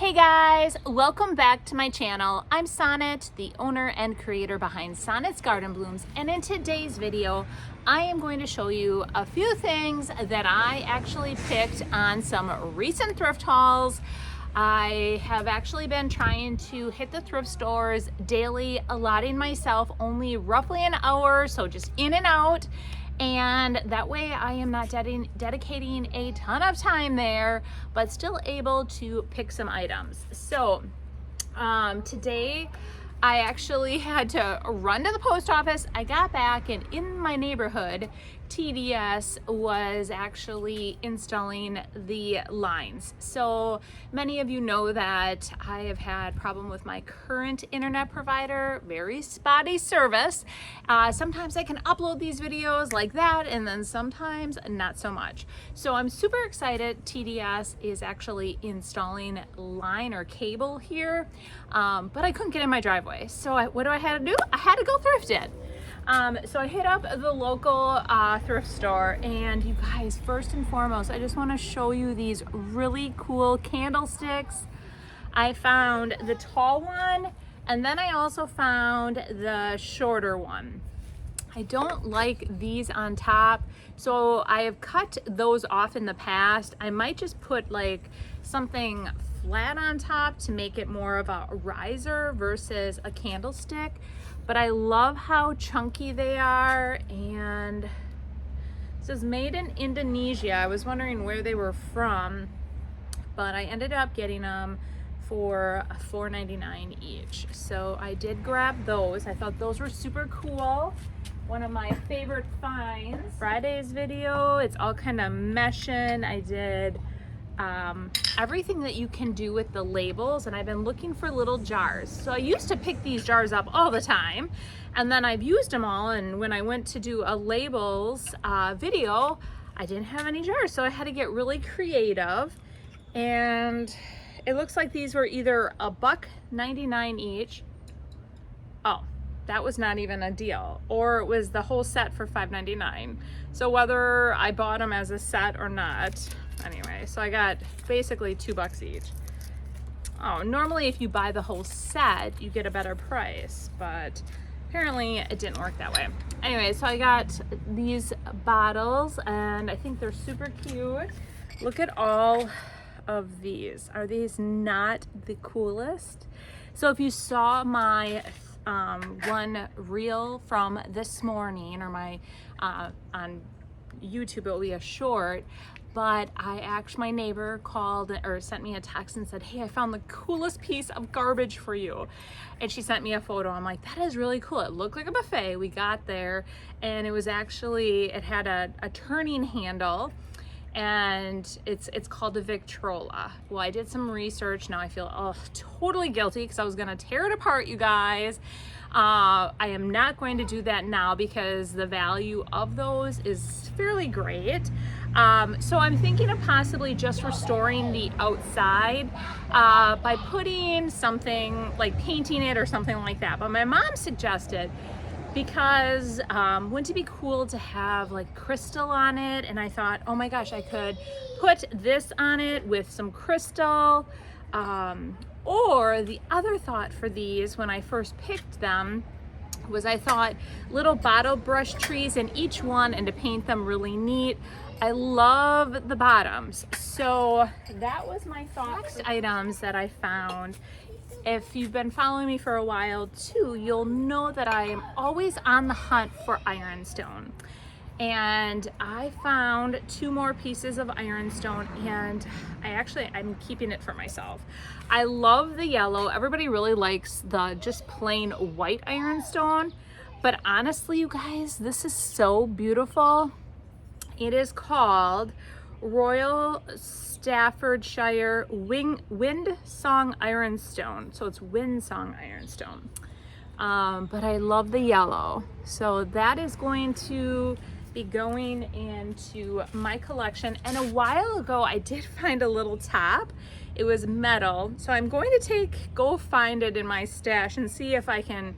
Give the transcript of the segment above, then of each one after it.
Hey guys, welcome back to my channel. I'm Sonnet, the owner and creator behind Sonnet's Garden Blooms, and in today's video I am going to show you a few things that I actually picked on some recent thrift hauls. I have actually been trying to hit the thrift stores daily, allotting myself only roughly an hour, so just in and out. And that way I am not dedicating a ton of time there, but still able to pick some items. So today I actually had to run to the post office. I got back, and in my neighborhood, TDS was actually installing the lines. So many of you know that I have had problem with my current internet provider, very spotty service. Sometimes I can upload these videos like that, and then sometimes not so much. So I'm super excited. TDS is actually installing line or cable here, but I couldn't get in my driveway. So what do I have to do? I had to go thrift it. So I hit up the local thrift store, and you guys, first and foremost, I just want to show you these really cool candlesticks. I found the tall one, and then I also found the shorter one. I don't like these on top, so I have cut those off in the past. I might just put like something flat on top to make it more of a riser versus a candlestick. But I love how chunky they are, and this is made in Indonesia. I was wondering where they were from, but I ended up getting them for $4.99 each. So I did grab those. I thought those were super cool. One of my favorite finds. Friday's video, it's all kind of meshing. I did everything that you can do with the labels, and I've been looking for little jars. So I used to pick these jars up all the time, and then I've used them all, and when I went to do a labels video, I didn't have any jars, so I had to get really creative. And it looks like these were either $1.99 each. Oh, that was not even a deal, or it was the whole set for $5.99. So whether I bought them as a set or not, anyway, so I got basically $2 each. Oh, normally if you buy the whole set, you get a better price, but apparently it didn't work that way. Anyway, so I got these bottles, and I think they're super cute. Look at all of these. Are these not the coolest? So if you saw my one reel from this morning, or my on YouTube, it will be a short, but my neighbor called or sent me a text and said, hey, I found the coolest piece of garbage for you. And she sent me a photo. I'm like, that is really cool. It looked like a buffet. We got there, and it was actually, it had a turning handle, and it's called a Victrola. Well, I did some research. Now I feel totally guilty because I was gonna tear it apart, you guys. I am not going to do that now because the value of those is fairly great. So I'm thinking of possibly just restoring the outside by putting something like painting it or something like that. But my mom suggested, because wouldn't it be cool to have like crystal on it? And I thought, oh my gosh, I could put this on it with some crystal. Or the other thought for these when I first picked them was, I thought little bottle brush trees in each one, and to paint them really neat. I love the bottoms. So that was my thought. Next items that I found. If you've been following me for a while too, you'll know that I am always on the hunt for Ironstone. And I found 2 more pieces of Ironstone, and I'm keeping it for myself. I love the yellow. Everybody really likes the just plain white Ironstone, but honestly, you guys, this is so beautiful. It is called Royal Staffordshire Wind Song Ironstone. So it's Wind Song Ironstone. But I love the yellow. So that is going to be going into my collection. And a while ago, I did find a little top. It was metal. So I'm going to go find it in my stash and see if I can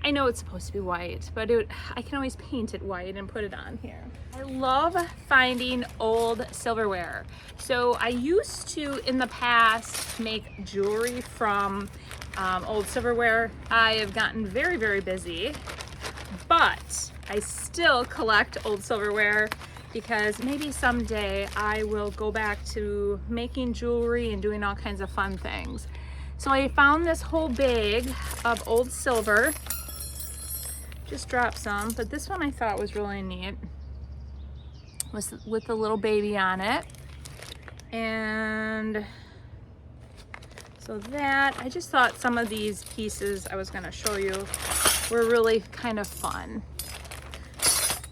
I know it's supposed to be white, but I can always paint it white and put it on here. I love finding old silverware. So I used to, in the past, make jewelry from old silverware. I have gotten very, very busy, but I still collect old silverware because maybe someday I will go back to making jewelry and doing all kinds of fun things. So I found this whole bag of old silver. Just dropped some, but this one I thought was really neat. Was with the little baby on it. And so that, I just thought some of these pieces I was gonna show you were really kind of fun.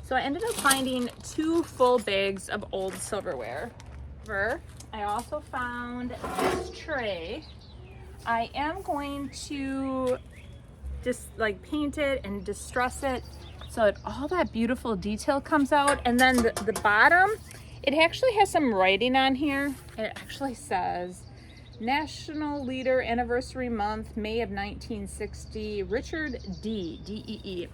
So I ended up finding 2 full bags of old silverware. I also found this tray. I am going to just like paint it and distress it so that all that beautiful detail comes out. And then the bottom, it actually has some writing on here. It actually says National Leader Anniversary Month, May of 1960, Richard D.E.E.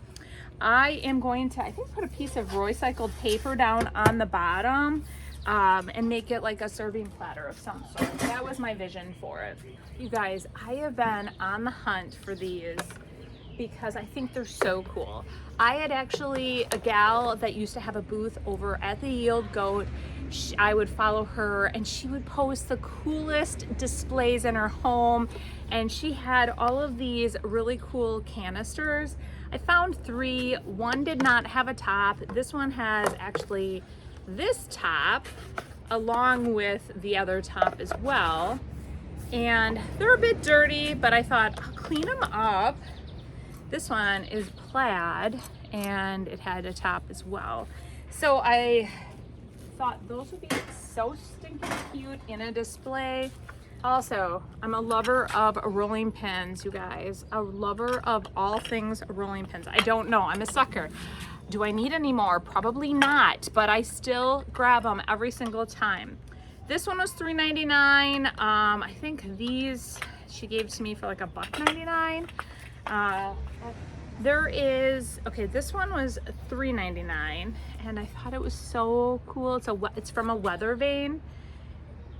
I am going to, I think, put a piece of recycled paper down on the bottom and make it like a serving platter of some sort. That was my vision for it. You guys, I have been on the hunt for these because I think they're so cool. I had actually a gal that used to have a booth over at the Yield Goat. I would follow her and she would post the coolest displays in her home, and she had all of these really cool canisters. I found 3. One did not have a top. This one has actually this top along with the other top as well, and they're a bit dirty, but I thought I'll clean them up. This one is plaid and it had a top as well. So I thought those would be so stinking cute in a display. Also, I'm a lover of rolling pins, you guys. A lover of all things rolling pins. I don't know, I'm a sucker. Do I need any more? Probably not, but I still grab them every single time. This one was $3.99. I think these she gave to me for like $1.99. There is, okay, this one was $3.99 and I thought it was so cool. It's from a weather vane,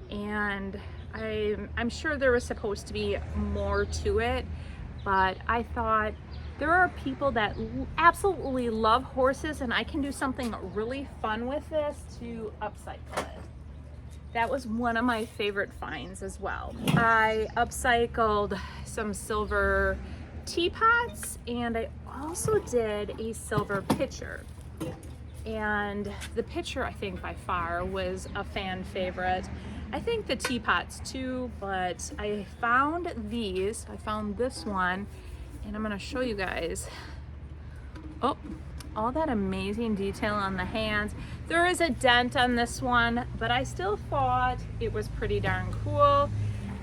and I'm sure there was supposed to be more to it, but I thought there are people that absolutely love horses, and I can do something really fun with this to upcycle it. That was one of my favorite finds as well. I upcycled some silver teapots, and I also did a silver pitcher. And the pitcher, I think by far, was a fan favorite. I think the teapots too, but I found these. I found this one, and I'm gonna show you guys. Oh, all that amazing detail on the hands. There is a dent on this one, but I still thought it was pretty darn cool.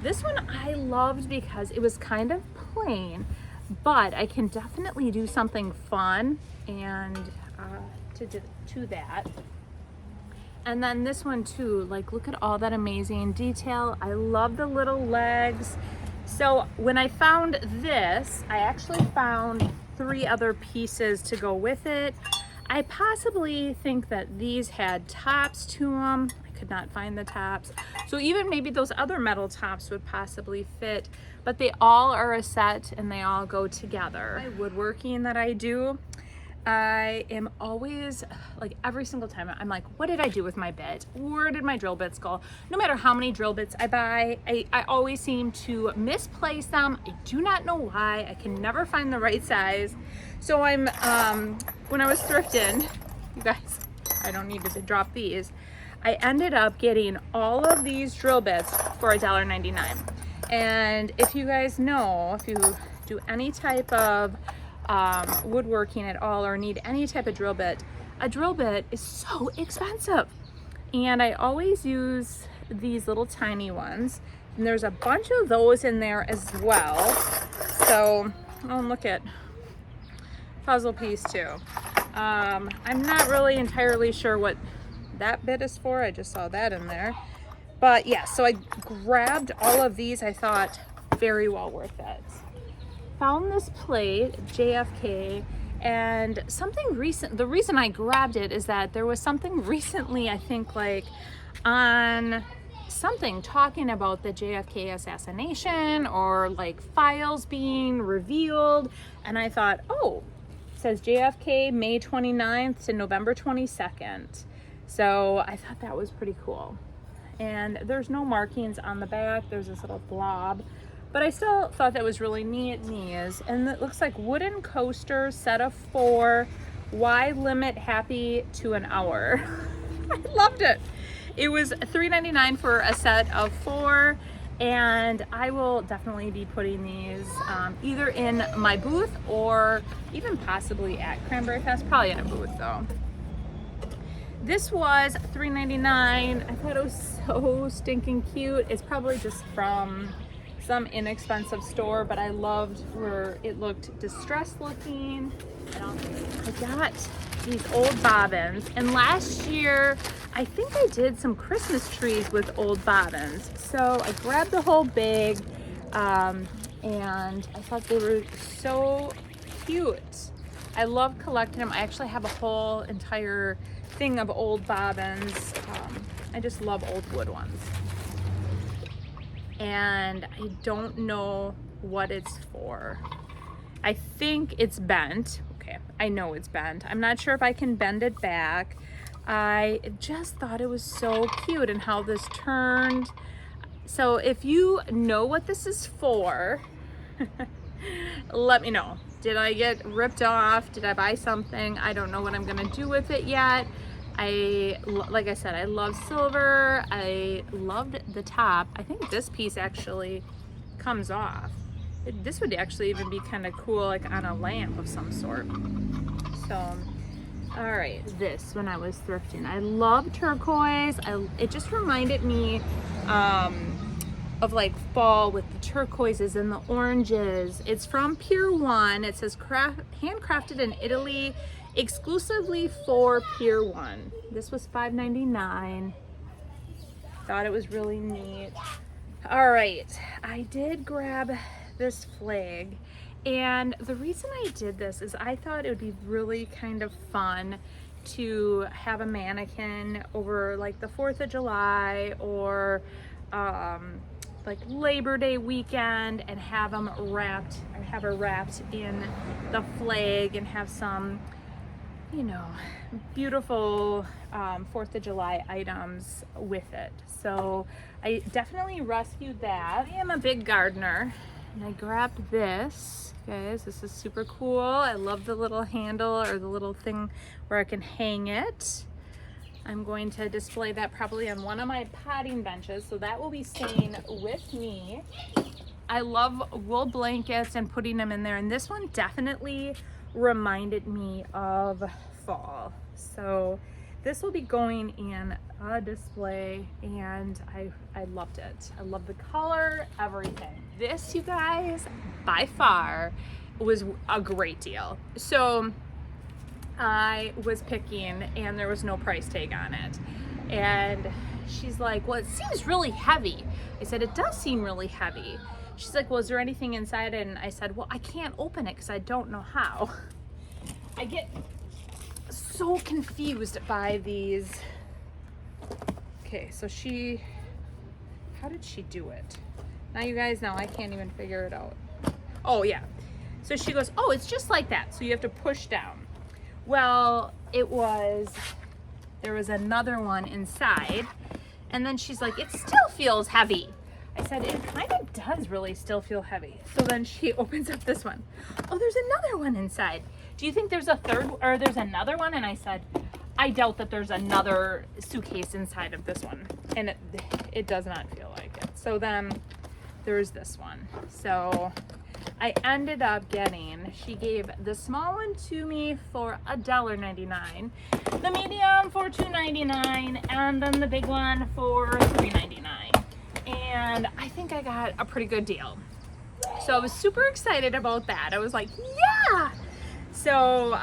This one I loved because it was kind of plain, but I can definitely do something fun and to that. And then this one too, like look at all that amazing detail. I love the little legs. So when I found this, I actually found 3 other pieces to go with it. I possibly think that these had tops to them. I could not find the tops. So even maybe those other metal tops would possibly fit, but they all are a set and they all go together. My woodworking that I do, I am always, like every single time, I'm like, what did I do with my bit? Where did my drill bits go? No matter how many drill bits I buy, I always seem to misplace them. I do not know why. I can never find the right size. So I'm, when I was thrifting, you guys, I don't need to drop these. I ended up getting all of these drill bits for $1.99. And if you guys know, if you do any type of woodworking at all or need any type of drill bit, a drill bit is so expensive. And I always use these little tiny ones, and there's a bunch of those in there as well. So, oh, look at puzzle piece too. I'm not really entirely sure what that bit is for. I just saw that in there. But yeah, so I grabbed all of these. I thought very well worth it. found this plate, JFK, and the reason I grabbed it is that there was something recently, I think like on something talking about the JFK assassination or like files being revealed, and I thought, oh, it says JFK May 29th to November 22nd. So I thought that was pretty cool. And there's no markings on the back, there's this little blob. But I still thought that was really neat. And it looks like wooden coaster, set of 4. Why limit happy to an hour? I loved it. It was $3.99 for a set of 4. And I will definitely be putting these either in my booth or even possibly at Cranberryfest. Probably in a booth though. This was $3.99. I thought it was so stinking cute. It's probably just from some inexpensive store, but I loved where it looked distressed looking. And I got these old bobbins, and last year I think I did some Christmas trees with old bobbins, so I grabbed the whole bag and I thought they were so cute. I love collecting them. I actually have a whole entire thing of old bobbins. I just love old wood ones. And I don't know what it's for. I think it's bent. Okay, I know it's bent. I'm not sure if I can bend it back. I just thought it was so cute and how this turned. So if you know what this is for, let me know. Did I get ripped off? Did I buy something? I don't know what I'm gonna do with it yet. Like I said, I love silver. I loved the top. I think this piece actually comes off. This would actually even be kind of cool, like on a lamp of some sort. So, all right, this when I was thrifting. I love turquoise. It just reminded me of like fall with the turquoises and the oranges. It's from Pier 1. It says handcrafted in Italy, exclusively for Pier 1. This was $5.99. Thought it was really neat. All right, I did grab this flag, and the reason I did this is I thought it would be really kind of fun to have a mannequin over like the 4th of July or like Labor Day weekend and have them wrapped, or have her wrapped in the flag and have some, you know, beautiful 4th of July items with it. So I definitely rescued that. I am a big gardener, and I grabbed this. Guys, this is super cool. I love the little handle or the little thing where I can hang it. I'm going to display that probably on one of my potting benches, so that will be staying with me. I love wool blankets and putting them in there, and this one definitely reminded me of fall. So this will be going in a display, and I loved it. I love the color, everything. This, you guys, by far was a great deal. So I was picking and there was no price tag on it, and she's like, well, it seems really heavy. I said, it does seem really heavy. She's like, well, is there anything inside it? And I said, well, I can't open it because I don't know how. I get so confused by these. Okay, so how did she do it? Now you guys know I can't even figure it out. Oh yeah, so she goes, oh, it's just like that, so you have to push down. Well, there was another one inside, and then she's like, it still feels heavy. I said, it kind of does really still feel heavy. So then she opens up this one. Oh, there's another one inside. Do you think there's a third, or there's another one? And I said, I doubt that there's another suitcase inside of this one. And it does not feel like it. So then there's this one. So I ended up getting, she gave the small one to me for $1.99, the medium for $2.99, and then the big one for $3.99. And I think I got a pretty good deal. So I was super excited about that. I was like, yeah! So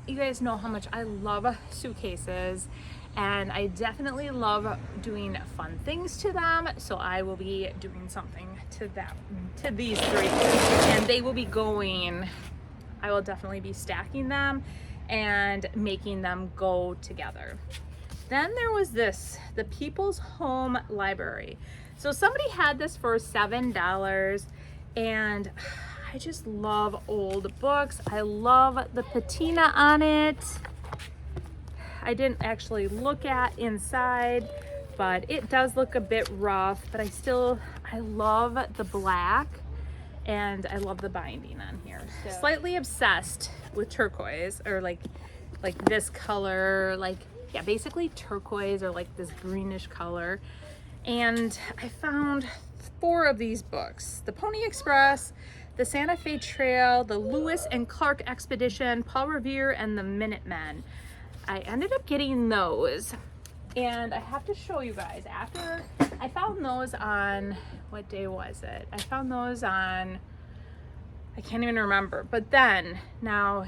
you guys know how much I love suitcases, and I definitely love doing fun things to them. So I will be doing something to them, to these three, and they will be going, I will definitely be stacking them and making them go together. Then there was this, the People's Home Library. So somebody had this for $7, and I just love old books. I love the patina on it. I didn't actually look at inside, but it does look a bit rough, but I love the black, and I love the binding on here. So. Slightly obsessed with turquoise, or like this color, yeah, basically turquoise, or like this greenish color. And I found 4 of these books: the Pony Express, the Santa Fe Trail, the Lewis and Clark Expedition, Paul Revere, and the Minutemen. I ended up getting those, and I have to show you guys. After I found those on, what day was it? I found those on, I can't even remember, but then now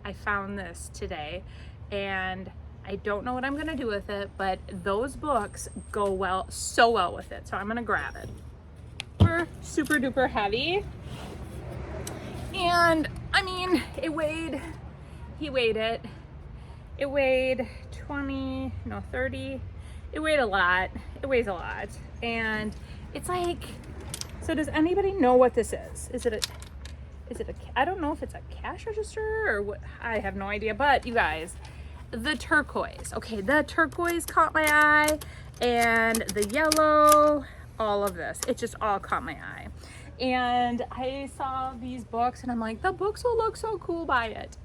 I found this today, and I don't know what I'm gonna do with it, but those books go well, so well with it, so I'm gonna grab it. They're super duper heavy, and I mean, he weighed it. It weighed 30, it weighed a lot. It weighs a lot. And it's like, so does anybody know what this is? Is it a, I don't know if it's a cash register or what, I have no idea, but you guys, the turquoise. Okay, the turquoise caught my eye, and the yellow, all of this, it just all caught my eye. And I saw these books, and I'm like, the books will look so cool by it.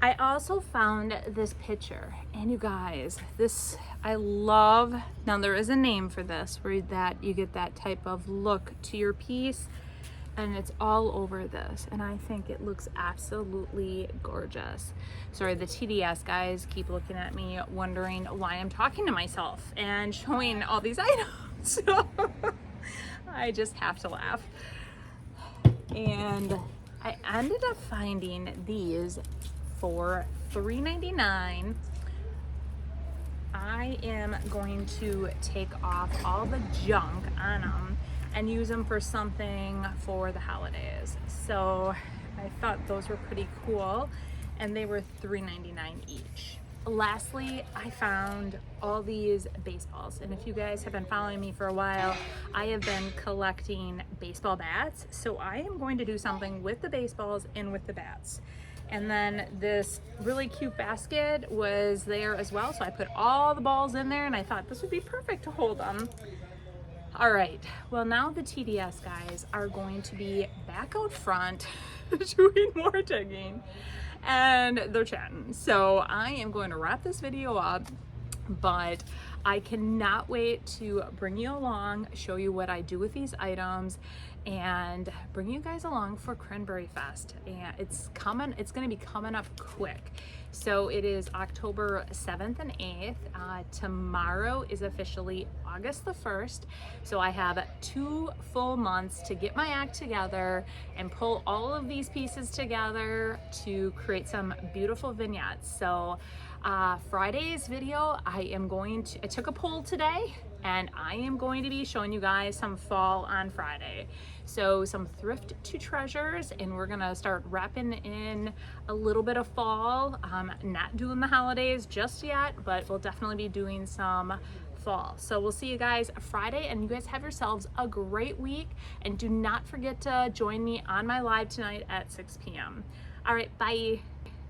I also found this picture, and you guys, this I love. Now there is a name for this, where that you get that type of look to your piece, and it's all over this, and I think it looks absolutely gorgeous. Sorry, the TDS guys keep looking at me wondering why I'm talking to myself and showing all these items. So I just have to laugh. And I ended up finding these for $3.99. I am going to take off all the junk on them and use them for something for the holidays. So I thought those were pretty cool, and they were $3.99 each. Lastly, I found all these baseballs, and if you guys have been following me for a while, I have been collecting baseball bats. So I am going to do something with the baseballs and with the bats. And then this really cute basket was there as well, so I put all the balls in there, and I thought this would be perfect to hold them. All right, well, now the TDS guys are going to be back out front doing more digging, and they're chatting. So I am going to wrap this video up, but I cannot wait to bring you along, show you what I do with these items, and bring you guys along for Cranberryfest. And it's coming, it's going to be coming up quick. So it is October 7th and 8th. Tomorrow is officially August the 1st. So I have 2 full months to get my act together and pull all of these pieces together to create some beautiful vignettes. So Friday's video, I took a poll today, and I am going to be showing you guys some fall on Friday. So some thrift to treasures, and we're gonna start wrapping in a little bit of fall. Not doing the holidays just yet, but we'll definitely be doing some fall. So we'll see you guys Friday, and you guys have yourselves a great week, and do not forget to join me on my live tonight at 6 p.m. All right, bye.